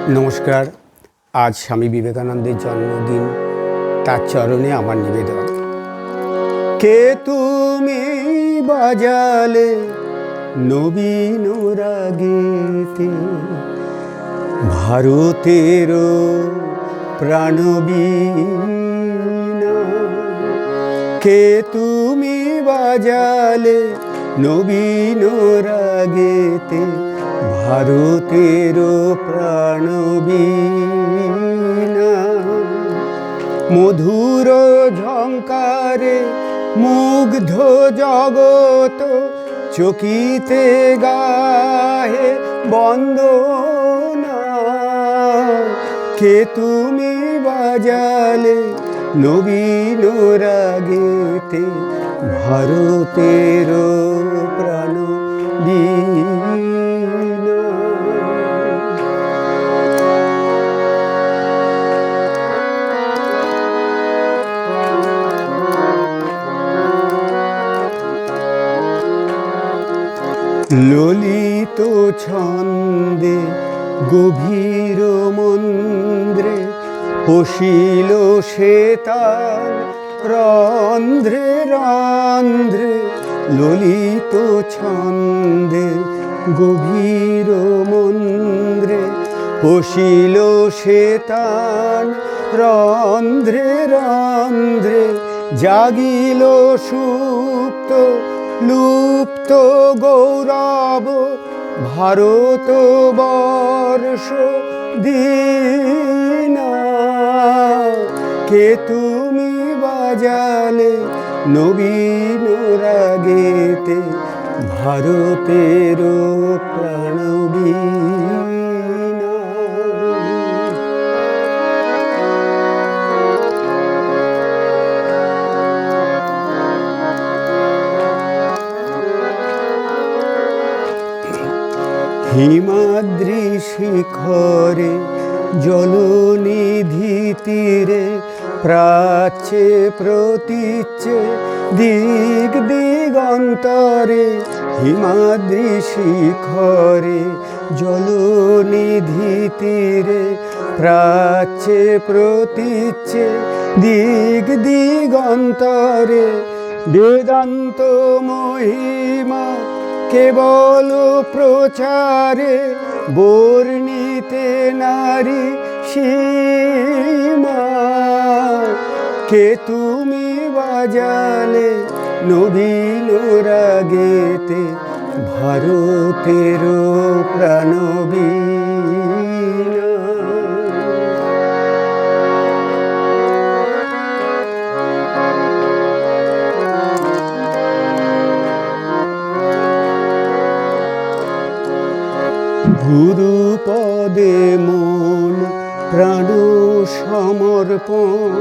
নমস্কার। আজ স্বামী বিবেকানন্দের জন্মদিন, তার চরণে আমার নিবেদন। কে তুমি বাজালে নবীন রাগেতে, ভারতের প্রাণবীণা। কে তুমি বাজালে নবীন রাগেতে, ভারতের প্রাণবীণা। মধুর ঝঙ্কারে মুগ্ধ জগৎ, চকিতে গাহে বন্দনা। কে তুমি বাজালে নবীন রাগেতে, ভারতের প্রাণবীণা। ললিত ছন্দে গভীর মন্দ্রে, পশিল সে তার রন্ধ্রে রন্ধ্রে। ললিত ছন্দে গভীর মন্দ্রে, পশিল সে তার রন্ধ্রে রন্ধ্রে। জাগিল সুপ্ত লুপ্ত গৌরব ভারত বর্ষ দীনা। কে তুমি বাজালে নবীন রাগেতে, ভারতের প্রাণবীণা। হিমাদ্রি শিখরে জলনিধি তীরে, প্রাচ্যে প্রতীচ্যে দিগ দিগন্তরে। হিমাদ্রি শিখরে জলনিধি তীরে, প্রাচ্যে প্রতীচ্যে দিগ দিগন্তরে। বেদান্ত মহিমা কেবল প্রচারে, বর্ণিতে নারী সীমা। কে তুমি বাজালে নবীন রাগেতে, ভারতের প্রাণবীণা। গুরু পদে মন প্রাণ সমর্পণ,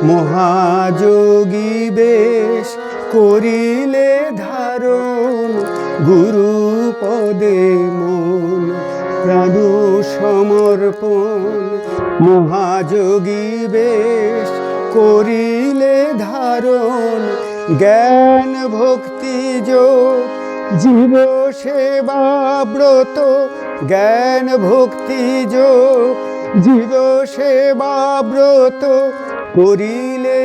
মহাযোগী বেশ করিলে ধারণ। গুরু পদে মন প্রাণ সমর্পণ, মহাযোগী বেশ করিলে ধারণ। জ্ঞান ভক্তি যোগ জীব সেবা ব্রত, জ্ঞান ভক্তি যোগ জীব সেবা ব্রত। করিলে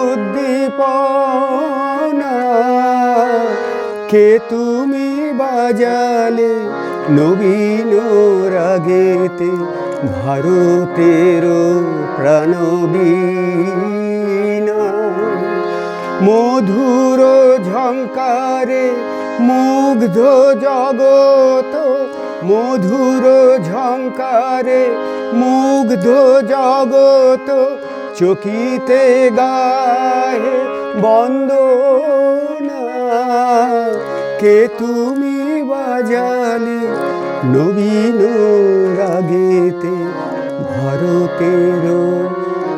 উদ্দীপনা। কে তুমি বাজালে নবীন রাগেতে, ভারতের প্রাণবীণা। মধুর ঝঙ্কারে মুগ্ধ জগৎ, মধুর ঝঙ্কারে মুগ্ধ জগৎ। চকিতে গাহে বন্দনা। কে তুমি বাজালে নবীন রাগেতে, ভারতের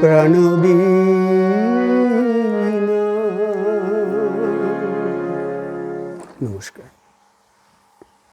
প্রাণবীণা। নমস্কার।